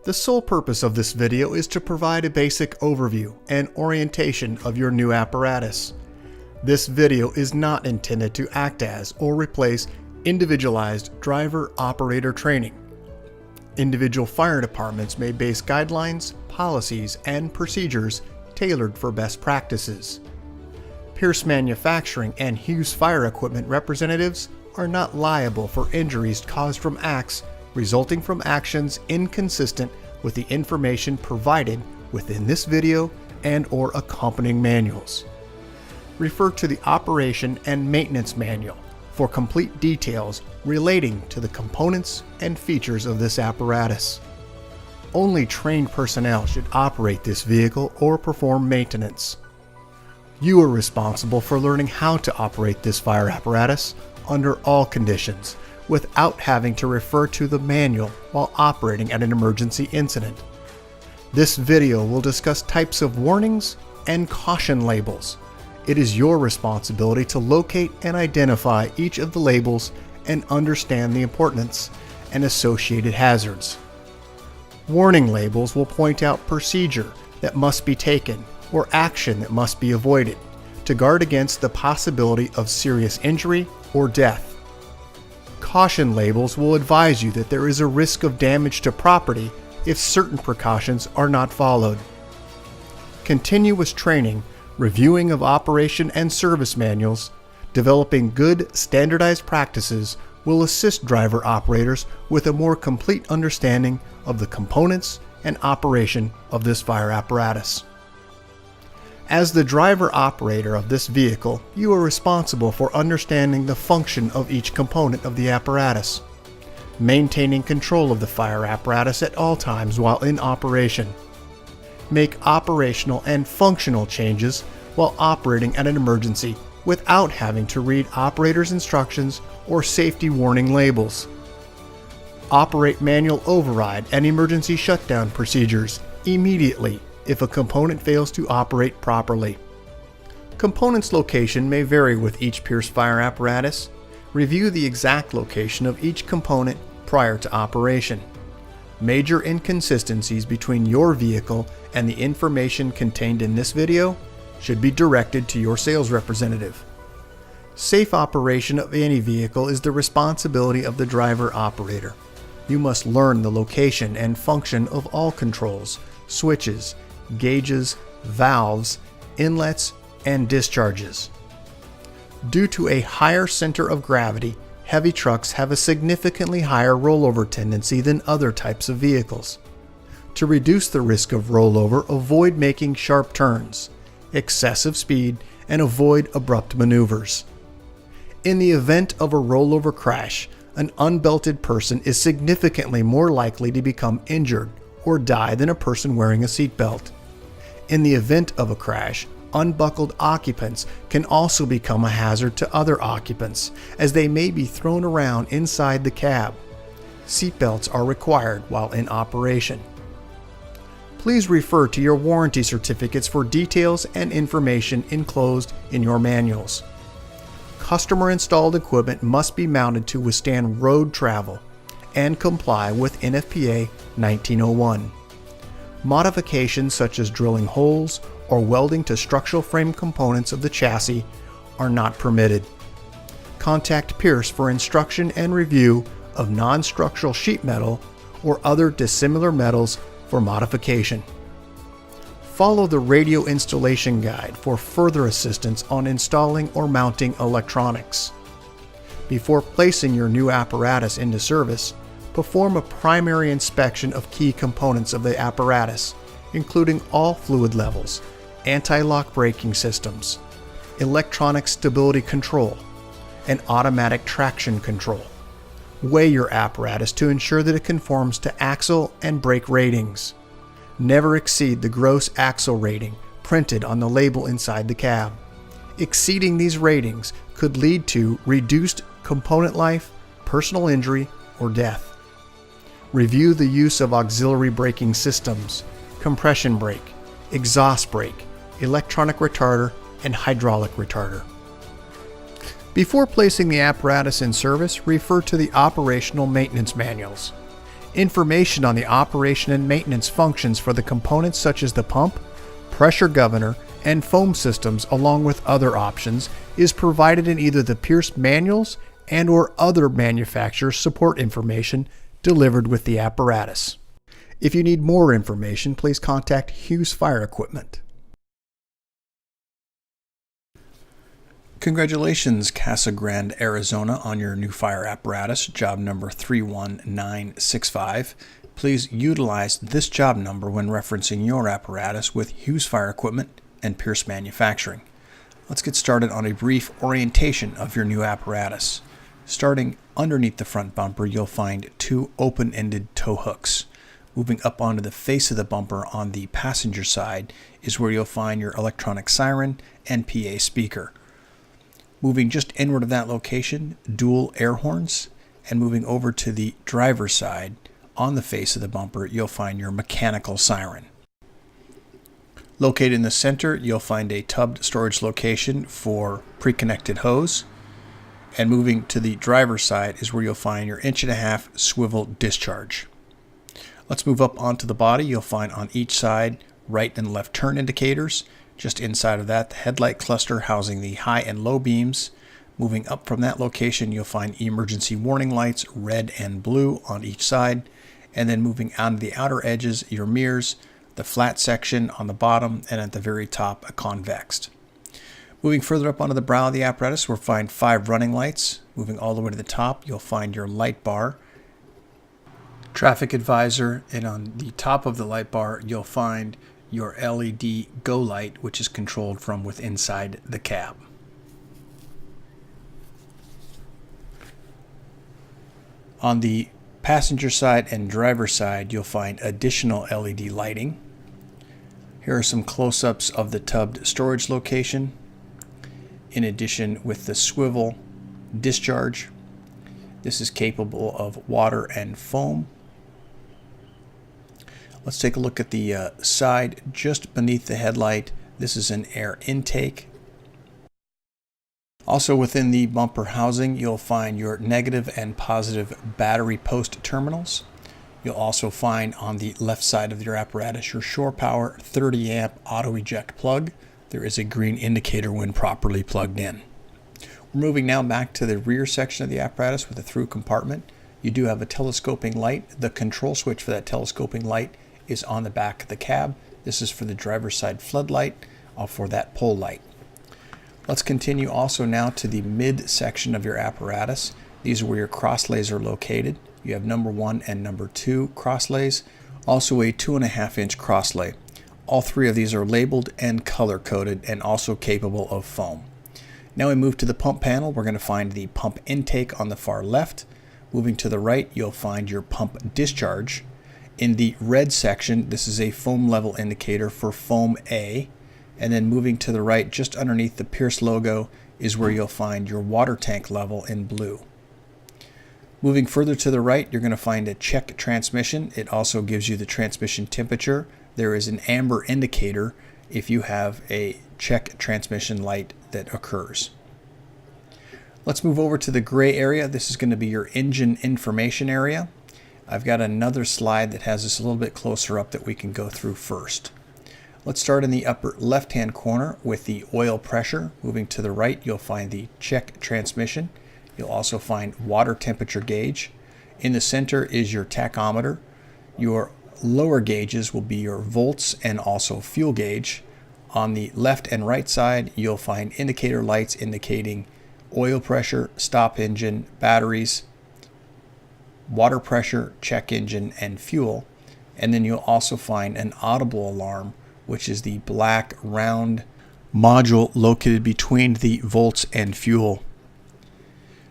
The sole purpose of this video is to provide a basic overview and orientation of your new apparatus. This video is not intended to act as or replace individualized driver-operator training. Individual fire departments may base guidelines, policies, and procedures tailored for best practices. Pierce Manufacturing and Hughes Fire Equipment representatives are not liable for injuries caused from acts resulting from actions inconsistent with the information provided within this video and/or accompanying manuals. Refer to the Operation and Maintenance Manual for complete details relating to the components and features of this apparatus. Only trained personnel should operate this vehicle or perform maintenance. You are responsible for learning how to operate this fire apparatus under all conditions without having to refer to the manual while operating at an emergency incident. This video will discuss types of warnings and caution labels. It is your responsibility to locate and identify each of the labels and understand the importance and associated hazards. Warning labels will point out procedure that must be taken or action that must be avoided to guard against the possibility of serious injury or death. Caution labels will advise you that there is a risk of damage to property if certain precautions are not followed. Continuous training, reviewing of operation and service manuals, developing good standardized practices will assist driver operators with a more complete understanding of the components and operation of this fire apparatus. As the driver operator of this vehicle, you are responsible for understanding the function of each component of the apparatus, maintaining control of the fire apparatus at all times while in operation. Make operational and functional changes while operating at an emergency without having to read operator's instructions or safety warning labels. Operate manual override and emergency shutdown procedures immediately if a component fails to operate properly. Components location may vary with each Pierce fire apparatus. Review the exact location of each component prior to operation. Major inconsistencies between your vehicle and the information contained in this video should be directed to your sales representative. Safe operation of any vehicle is the responsibility of the driver operator. You must learn the location and function of all controls, switches, gauges, valves, inlets, and discharges. Due to a higher center of gravity, heavy trucks have a significantly higher rollover tendency than other types of vehicles. To reduce the risk of rollover, avoid making sharp turns, excessive speed, and avoid abrupt maneuvers. In the event of a rollover crash, an unbelted person is significantly more likely to become injured or die than a person wearing a seatbelt. In the event of a crash, unbuckled occupants can also become a hazard to other occupants, as they may be thrown around inside the cab. Seatbelts are required while in operation. Please refer to your warranty certificates for details and information enclosed in your manuals. Customer-installed equipment must be mounted to withstand road travel and comply with NFPA 1901. Modifications such as drilling holes or welding to structural frame components of the chassis are not permitted. Contact Pierce for instruction and review of non-structural sheet metal or other dissimilar metals for modification. Follow the radio installation guide for further assistance on installing or mounting electronics. Before placing your new apparatus into service, perform a primary inspection of key components of the apparatus, including all fluid levels, anti-lock braking systems, electronic stability control, and automatic traction control. Weigh your apparatus to ensure that it conforms to axle and brake ratings. Never exceed the gross axle rating printed on the label inside the cab. Exceeding these ratings could lead to reduced component life, personal injury, or death. Review the use of auxiliary braking systems, compression brake, exhaust brake, electronic retarder, and hydraulic retarder. Before placing the apparatus in service, refer to the operational maintenance manuals. Information on the operation and maintenance functions for the components such as the pump, pressure governor, and foam systems, along with other options, is provided in either the Pierce manuals and/or other manufacturer support information delivered with the apparatus. If you need more information, please contact Hughes Fire Equipment. Congratulations, Casa Grande, Arizona, on your new fire apparatus, job number 31965. Please utilize this job number when referencing your apparatus with Hughes Fire Equipment and Pierce Manufacturing. Let's get started on a brief orientation of your new apparatus. Starting underneath the front bumper, you'll find two open-ended tow hooks. Moving up onto the face of the bumper on the passenger side is where you'll find your electronic siren and PA speaker. Moving just inward of that location, dual air horns, and moving over to the driver's side on the face of the bumper, you'll find your mechanical siren. Located in the center, you'll find a tubbed storage location for pre-connected hose. And moving to the driver's side is where you'll find your 1.5-inch swivel discharge. Let's move up onto the body. You'll find on each side right and left turn indicators. Just inside of that, the headlight cluster housing the high and low beams. Moving up from that location, you'll find emergency warning lights, red and blue on each side. And then moving out of the outer edges, your mirrors, the flat section on the bottom, and at the very top, a convex. Moving further up onto the brow of the apparatus, we'll find 5 running lights. Moving all the way to the top, you'll find your light bar, traffic advisor, and on the top of the light bar, you'll find your LED go light, which is controlled from within inside the cab. On the passenger side and driver side, you'll find additional LED lighting. Here are some close-ups of the tubbed storage location. In addition, with the swivel discharge, this is capable of water and foam. Let's take a look at the side just beneath the headlight. This is an air intake. Also within the bumper housing, you'll find your negative and positive battery post terminals. You'll also find on the left side of your apparatus your shore power 30 amp auto eject plug. There is a green indicator when properly plugged in. We're moving now back to the rear section of the apparatus with a through compartment. You do have a telescoping light. The control switch for that telescoping light is on the back of the cab. This is for the driver's side floodlight or for that pole light. Let's continue also now to the mid section of your apparatus. These are where your crosslays are located. You have number 1 and number 2 crosslays, also a 2.5-inch crosslay. All 3 of these are labeled and color coded and also capable of foam. Now we move to the pump panel. We're going to find the pump intake on the far left. Moving to the right, you'll find your pump discharge. In the red section, this is a foam level indicator for foam A. And then moving to the right, just underneath the Pierce logo, is where you'll find your water tank level in blue. Moving further to the right, you're going to find a check transmission. It also gives you the transmission temperature. There is an amber indicator if you have a check transmission light that occurs. Let's move over to the gray area. This is going to be your engine information area. I've got another slide that has this a little bit closer up that we can go through first. Let's start in the upper left-hand corner with the oil pressure. Moving to the right, you'll find the check transmission. You'll also find water temperature gauge. In the center is your tachometer. Your lower gauges will be your volts and also fuel gauge. On the left and right side, you'll find indicator lights indicating oil pressure, stop engine, batteries, water pressure, check engine, and fuel. And then you'll also find an audible alarm, which is the black round module located between the volts and fuel.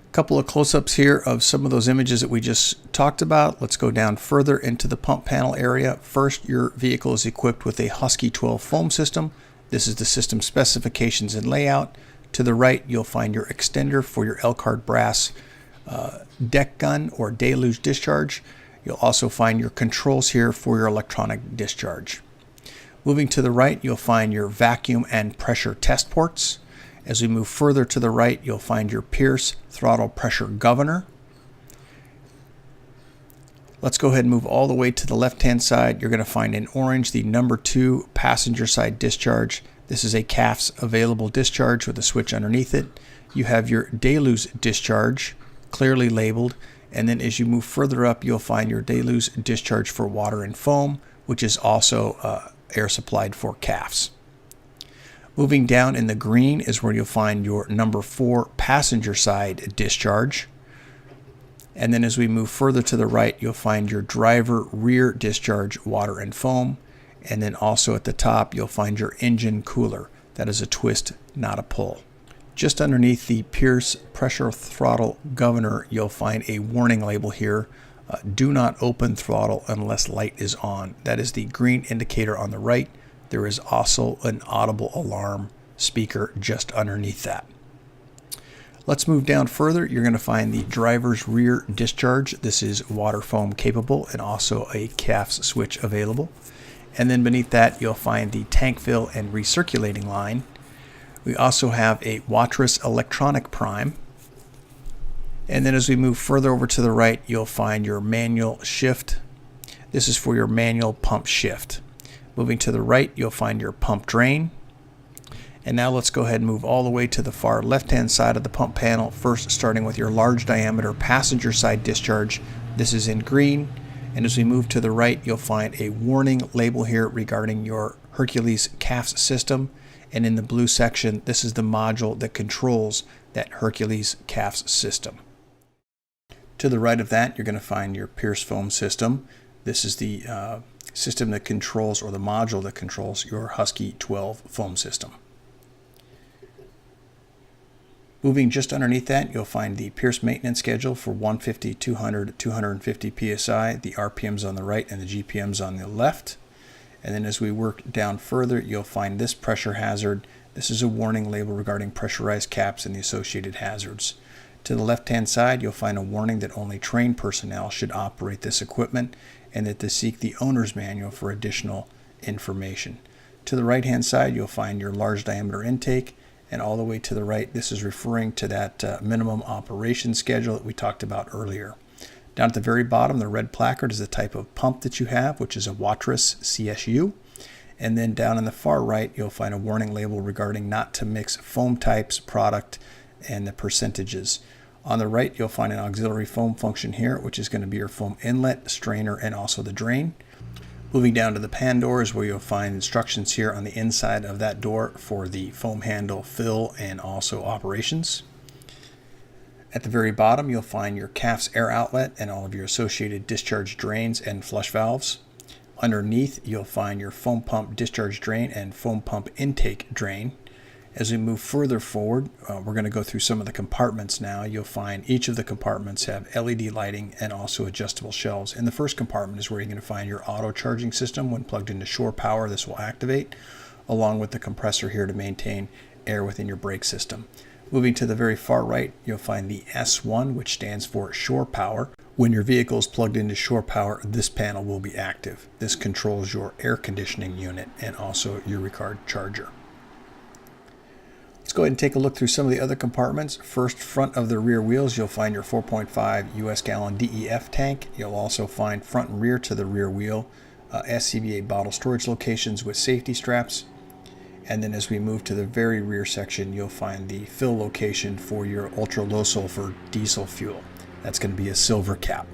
A couple of close-ups here of some of those images that we just talked about. Let's go down further into the pump panel area. First, your vehicle is equipped with a Husky 12 foam system. This is the system specifications and layout. To the right, you'll find your extender for your Elkhart brass deck gun or deluge discharge. You'll also find your controls here for your electronic discharge. Moving to the right, you'll find your vacuum and pressure test ports. As we move further to the right, you'll find your Pierce throttle pressure governor. Let's go ahead and move all the way to the left-hand side. You're going to find in orange the number 2 passenger side discharge. This is a CAF's available discharge with a switch underneath it. You have your deluge discharge clearly labeled, and then as you move further up, you'll find your deluge discharge for water and foam, which is also air supplied for CAFs. Moving down in the green is where you'll find your number 4 passenger side discharge. And then as we move further to the right, you'll find your driver rear discharge water and foam. And then also at the top, you'll find your engine cooler. That is a twist, not a pull. Just underneath the Pierce pressure throttle governor, you'll find a warning label here. Do not open throttle unless light is on. That is the green indicator on the right. There is also an audible alarm speaker just underneath that. Let's move down further. You're going to find the driver's rear discharge. This is water foam capable and also a CAF's switch available. And then beneath that, you'll find the tank fill and recirculating line. We also have a Watrous electronic prime. And then as we move further over to the right, you'll find your manual shift. This is for your manual pump shift. Moving to the right, you'll find your pump drain. And now let's go ahead and move all the way to the far left-hand side of the pump panel, first starting with your large diameter passenger side discharge. This is in green. And as we move to the right, you'll find a warning label here regarding your Hercules CAFS system. And in the blue section, this is the module that controls that Hercules CAFS system. To the right of that, you're going to find your Pierce foam system. This is the system that controls, or the module that controls, your Husky 12 foam system. Moving just underneath that, you'll find the Pierce maintenance schedule for 150, 200, 250 psi, the RPMs on the right and the GPMs on the left. And then as we work down further, you'll find this pressure hazard. This is a warning label regarding pressurized caps and the associated hazards. To the left-hand side, you'll find a warning that only trained personnel should operate this equipment and that to seek the owner's manual for additional information. To the right-hand side, you'll find your large diameter intake, and all the way to the right, this is referring to that minimum operation schedule that we talked about earlier. Down at the very bottom, the red placard is the type of pump that you have, which is a Watrous CSU. And then down in the far right, you'll find a warning label regarding not to mix foam types, product, and the percentages. On the right, you'll find an auxiliary foam function here, which is going to be your foam inlet, strainer, and also the drain. Moving down to the pan doors, where you'll find instructions here on the inside of that door for the foam handle fill and also operations. At the very bottom, you'll find your CAF's air outlet and all of your associated discharge drains and flush valves. Underneath, you'll find your foam pump discharge drain and foam pump intake drain. As we move further forward, we're going to go through some of the compartments now. You'll find each of the compartments have LED lighting and also adjustable shelves. In the first compartment is where you're going to find your auto charging system. When plugged into shore power, this will activate, along with the compressor here to maintain air within your brake system. Moving to the very far right, you'll find the S1, which stands for shore power. When your vehicle is plugged into shore power, this panel will be active. This controls your air conditioning unit and also your rear charger. Let's go ahead and take a look through some of the other compartments. First, front of the rear wheels, you'll find your 4.5 US gallon DEF tank. You'll also find front and rear to the rear wheel SCBA bottle storage locations with safety straps. And then as we move to the very rear section, you'll find the fill location for your ultra low sulfur diesel fuel. That's going to be a silver cap.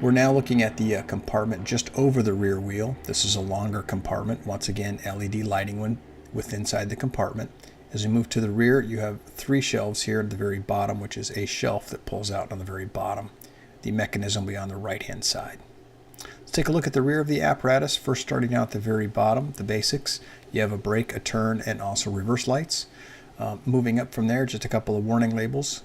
We're now looking at the compartment just over the rear wheel. This is a longer compartment. Once again, LED lighting within inside the compartment. As we move to the rear, you have 3 shelves here at the very bottom, which is a shelf that pulls out on the very bottom. The mechanism will be on the right-hand side. Let's take a look at the rear of the apparatus. First, starting out at the very bottom, the basics. You have a brake, a turn, and also reverse lights. Moving up from there, just a couple of warning labels.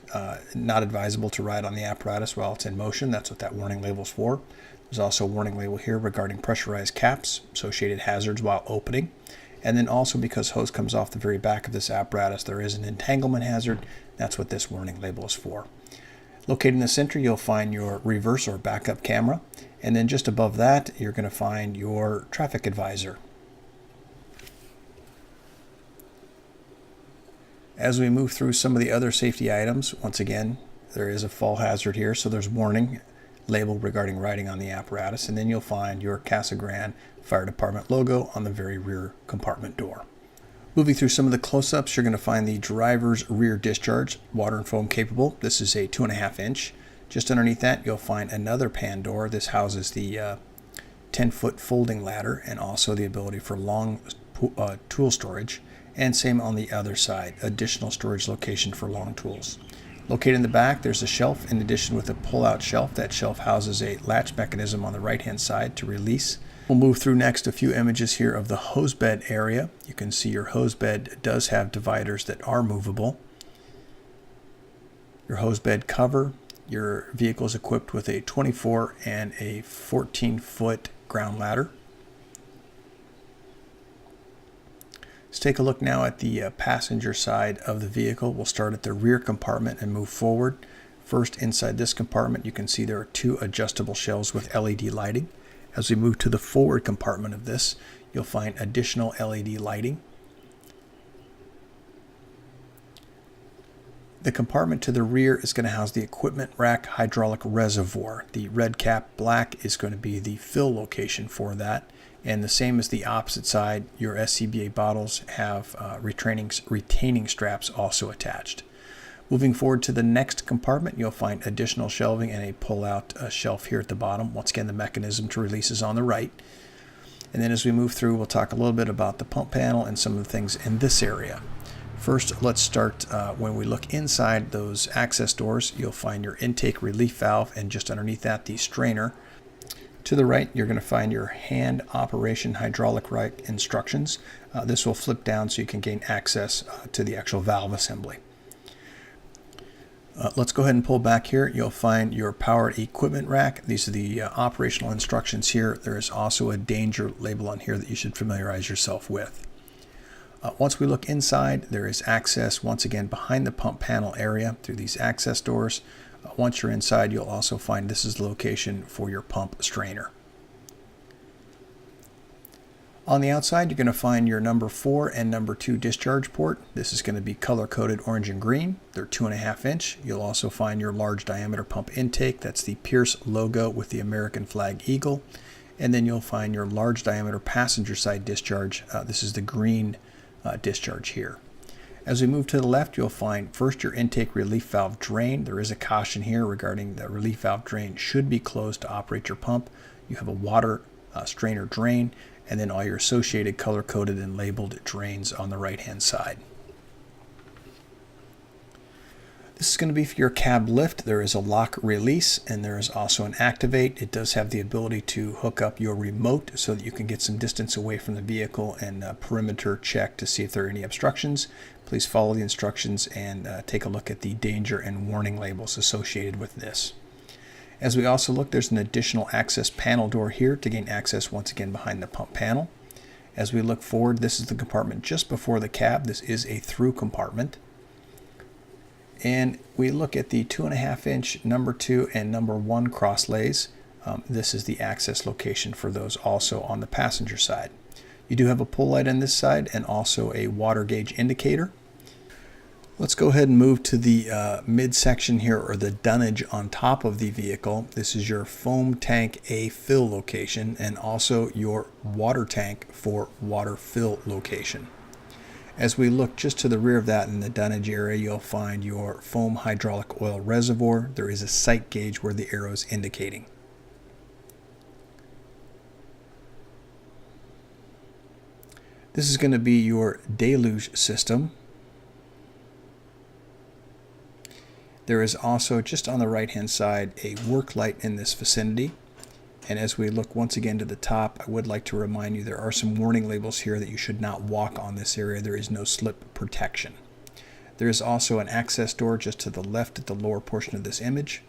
Not advisable to ride on the apparatus while it's in motion. That's what that warning label is for. There's also a warning label here regarding pressurized caps, associated hazards while opening. And then also, because hose comes off the very back of this apparatus, there is an entanglement hazard. That's what this warning label is for. Located in the center, you'll find your reverse or backup camera. And then just above that, you're going to find your traffic advisor. As we move through some of the other safety items, once again, there is a fall hazard here, so there's warning label regarding riding on the apparatus, and then you'll find your Casa Grande Fire Department logo on the very rear compartment door. Moving through some of the close-ups, you're going to find the driver's rear discharge, water and foam capable. This is a 2.5 inch. Just underneath that, you'll find another pan door. This houses the 10-foot folding ladder and also the ability for long tool storage. And same on the other side, additional storage location for long tools. Located in the back, there's a shelf in addition with a pull-out shelf. That shelf houses a latch mechanism on the right-hand side to release. We'll move through next a few images here of the hose bed area. You can see your hose bed does have dividers that are movable. Your hose bed cover, your vehicle is equipped with a 24 and a 14-foot ground ladder. Let's take a look now at the passenger side of the vehicle. We'll start at the rear compartment and move forward. First, inside this compartment, you can see there are 2 adjustable shelves with LED lighting. As we move to the forward compartment of this, you'll find additional LED lighting. The compartment to the rear is going to house the equipment rack hydraulic reservoir. The red cap black is going to be the fill location for that. And the same as the opposite side, your SCBA bottles have retaining straps also attached. Moving forward to the next compartment, you'll find additional shelving and a pull-out shelf here at the bottom. Once again, the mechanism to release is on the right. And then as we move through, we'll talk a little bit about the pump panel and some of the things in this area. First, let's start when we look inside those access doors, you'll find your intake relief valve, and just underneath that, the strainer. To the right, you're going to find your hand operation hydraulic right instructions. This will flip down so you can gain access to the actual valve assembly. Let's go ahead and pull back here. You'll find your powered equipment rack. These are the operational instructions here. There is also a danger label on here that you should familiarize yourself with. Once we look inside, there is access once again behind the pump panel area through these access doors. Once you're inside, you'll also find this is the location for your pump strainer. On the outside, you're going to find your number 4 and number 2 discharge port. This is going to be color-coded orange and green. They're 2.5 inch. You'll also find your large diameter pump intake. That's the Pierce logo with the American flag eagle. And then you'll find your large diameter passenger side discharge. This is the green discharge here. As we move to the left, you'll find first your intake relief valve drain. There is a caution here regarding the relief valve drain should be closed to operate your pump. You have a water strainer drain, and then all your associated color-coded and labeled drains on the right-hand side. This is going to be for your cab lift. There is a lock release, and there is also an activate. It does have the ability to hook up your remote so that you can get some distance away from the vehicle and perimeter check to see if there are any obstructions. Please follow the instructions and take a look at the danger and warning labels associated with this. As we also look, there's an additional access panel door here to gain access once again behind the pump panel. As we look forward, this is the compartment just before the cab. This is a through compartment. And we look at the 2.5 inch number 2 and number 1 cross lays. This is the access location for those also on the passenger side. You do have a pull light on this side and also a water gauge indicator. Let's go ahead and move to the midsection here, or the dunnage on top of the vehicle. This is your foam tank A fill location and also your water tank for water fill location. As we look just to the rear of that in the dunnage area, you'll find your foam hydraulic oil reservoir. There is a sight gauge where the arrow is indicating. This is going to be your deluge system. There is also, just on the right-hand side, a work light in this vicinity. And as we look once again to the top, I would like to remind you there are some warning labels here that you should not walk on this area. There is no slip protection. There is also an access door just to the left at the lower portion of this image.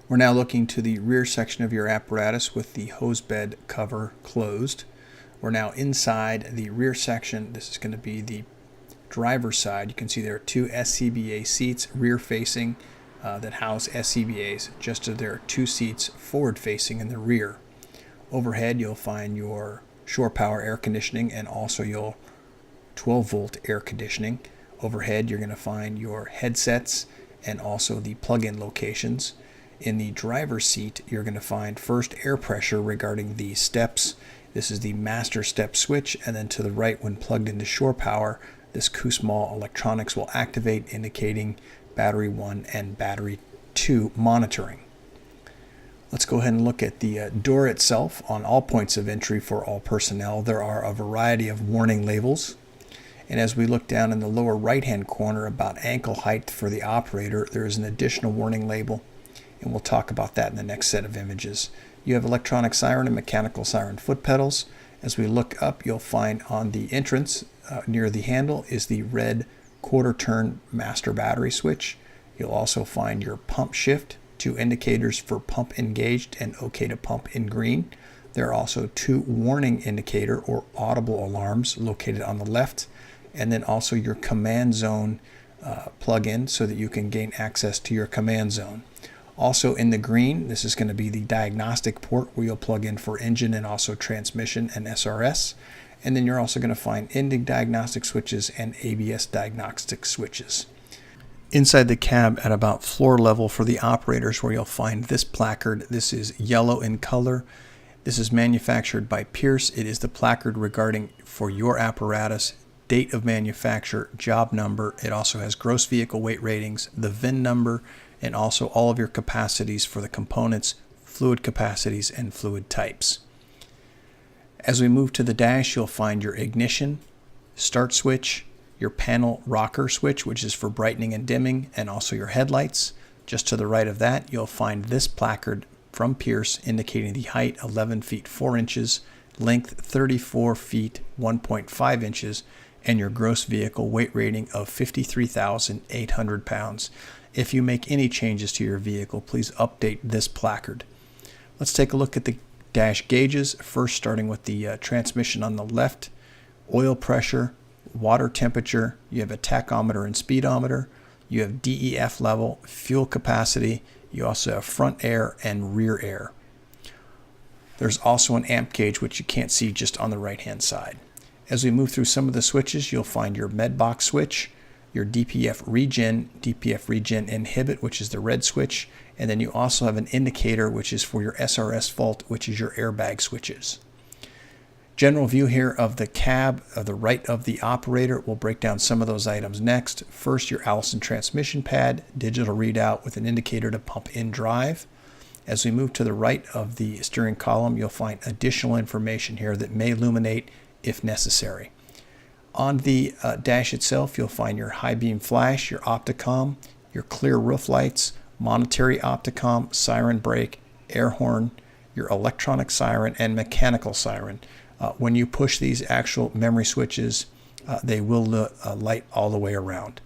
We're now looking to the rear section of your apparatus with the hose bed cover closed. We're now inside the rear section. This is going to be the driver's side, you can see there are two SCBA seats rear facing that house SCBAs, just as there are two seats forward facing in the rear. Overhead, you'll find your shore power air conditioning and also your 12-volt air conditioning. Overhead, you're going to find your headsets and also the plug-in locations. In the driver's seat, you're going to find first air pressure regarding the steps. This is the master step switch, and then to the right, when plugged into shore power, this Kusmall electronics will activate, indicating battery 1 and battery 2 monitoring. Let's go ahead and look at the door itself. On all points of entry for all personnel, there are a variety of warning labels. And as we look down in the lower right-hand corner about ankle height for the operator, there is an additional warning label, and we'll talk about that in the next set of images. You have electronic siren and mechanical siren foot pedals. As we look up, you'll find on the entrance near the handle is the red quarter-turn master battery switch. You'll also find your pump shift, two indicators for pump engaged and OK to pump in green. There are also two warning indicator or audible alarms located on the left, and then also your command zone plug-in so that you can gain access to your command zone. Also in the green, this is going to be the diagnostic port where you'll plug in for engine and also transmission and SRS. And then you're also going to find ending diagnostic switches and ABS diagnostic switches. Inside the cab at about floor level for the operators, where you'll find this placard. This is yellow in color. This is manufactured by Pierce. It is the placard regarding for your apparatus, date of manufacture, job number. It also has gross vehicle weight ratings, the VIN number, and also all of your capacities for the components, fluid capacities, and fluid types. As we move to the dash, you'll find your ignition, start switch, your panel rocker switch, which is for brightening and dimming, and also your headlights. Just to the right of that, you'll find this placard from Pierce indicating the height 11 feet 4 inches, length 34 feet 1.5 inches, and your gross vehicle weight rating of 53,800 pounds. If you make any changes to your vehicle, please update this placard. Let's take a look at the dash gauges, first starting with the transmission on the left. Oil pressure, water temperature, you have a tachometer and speedometer, you have DEF level, fuel capacity, you also have front air and rear air. There's also an amp gauge, which you can't see just on the right-hand side. As we move through some of the switches, you'll find your MedBox switch, your DPF regen inhibit, which is the red switch, and then you also have an indicator, which is for your SRS fault, which is your airbag switches. General view here of the cab, of the right of the operator. We'll break down some of those items next. First, your Allison transmission pad, digital readout with an indicator to pump in drive. As we move to the right of the steering column, you'll find additional information here that may illuminate if necessary. On the dash itself, you'll find your high beam flash, your opticom, your clear roof lights, monetary opticom, siren brake, air horn, your electronic siren, and mechanical siren. When you push these actual memory switches, they will light all the way around.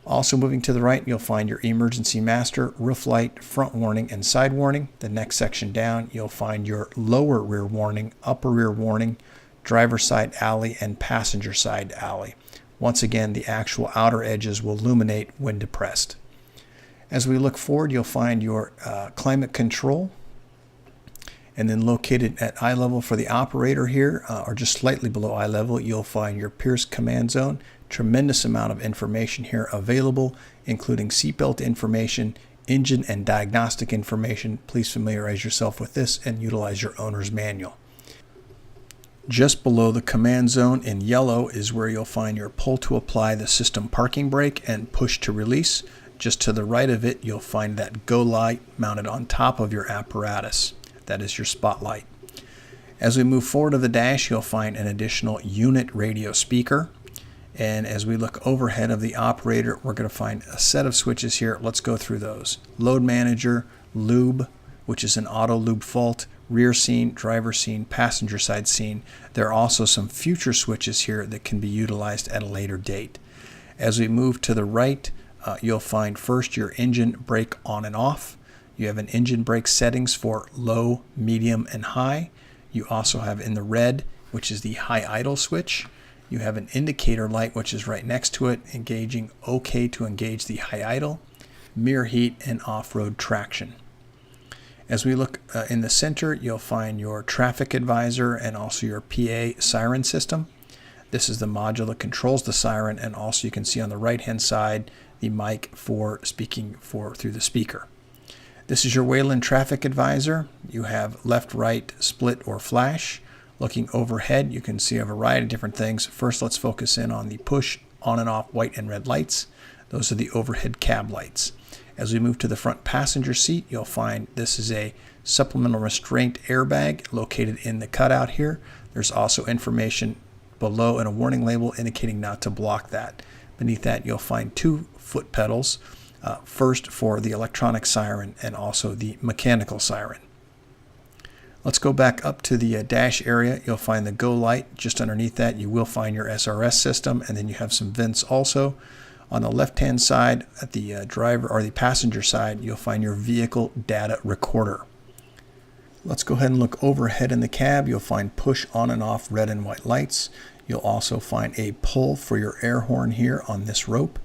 Also moving to the right, you'll find your emergency master, roof light, front warning, and side warning. The next section down, you'll find your lower rear warning, upper rear warning, driver side alley, and passenger side alley. Once again, the actual outer edges will illuminate when depressed. As we look forward, you'll find your climate control, and then located at eye level for the operator here, or just slightly below eye level, you'll find your Pierce command zone. Tremendous amount of information here available, including seatbelt information, engine and diagnostic information. Please familiarize yourself with this and utilize your owner's manual. Just below the command zone in yellow is where you'll find your pull to apply the system parking brake and push to release. Just to the right of it, you'll find that go light mounted on top of your apparatus. That is your spotlight. As we move forward to the dash, you'll find an additional unit radio speaker. And as we look overhead of the operator, we're going to find a set of switches here. Let's go through those. Load manager, lube, which is an auto lube fault, rear scene, driver scene, passenger side scene. There are also some future switches here that can be utilized at a later date. As we move to the right, you'll find first your engine brake on and off. You have an engine brake settings for low, medium, and high. You also have in the red, which is the high idle switch. You have an indicator light which is right next to it, engaging OK to engage the high idle, mirror heat, and off-road traction. As we look in the center, you'll find your traffic advisor and also your PA siren system. This is the module that controls the siren, and also you can see on the right-hand side the mic for speaking through the speaker. This is your Wayland traffic advisor. You have left, right, split, or flash. Looking overhead, you can see a variety of different things. First, let's focus in on the push on and off white and red lights. Those are the overhead cab lights. As we move to the front passenger seat, you'll find this is a supplemental restraint airbag located in the cutout here. There's also information below and a warning label indicating not to block that. Beneath that, you'll find 2 foot pedals, first for the electronic siren and also the mechanical siren. Let's go back up to the dash area. You'll find the go light. Just underneath that, you will find your SRS system, and then you have some vents also. On the left-hand side, at the driver or the passenger side, you'll find your vehicle data recorder. Let's go ahead and look overhead in the cab. You'll find push on and off red and white lights. You'll also find a pull for your air horn here on this rope.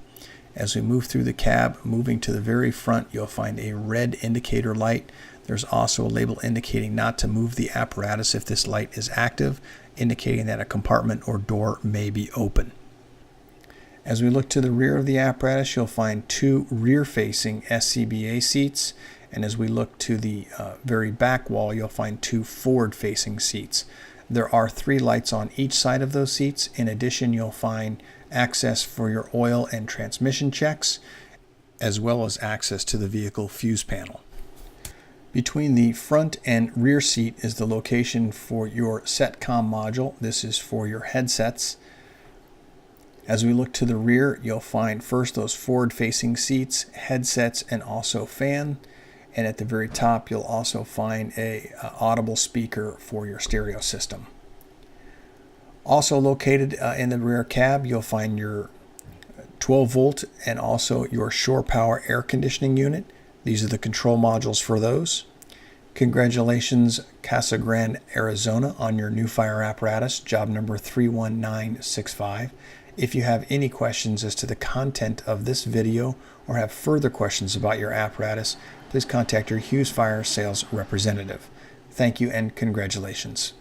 As we move through the cab, moving to the very front, you'll find a red indicator light. There's also a label indicating not to move the apparatus if this light is active, indicating that a compartment or door may be open. As we look to the rear of the apparatus, you'll find 2 rear-facing SCBA seats, and as we look to the very back wall, you'll find 2 forward-facing seats. There are 3 lights on each side of those seats. In addition, you'll find access for your oil and transmission checks, as well as access to the vehicle fuse panel. Between the front and rear seat is the location for your SETCOM module. This is for your headsets. As we look to the rear, you'll find first those forward-facing seats, headsets, and also fan. And at the very top, you'll also find a audible speaker for your stereo system. Also located in the rear cab, you'll find your 12-volt and also your shore power air conditioning unit. These are the control modules for those. Congratulations, Casa Grande, Arizona, on your new fire apparatus, job number 31965. If you have any questions as to the content of this video or have further questions about your apparatus, please contact your Hughes Fire sales representative. Thank you and congratulations.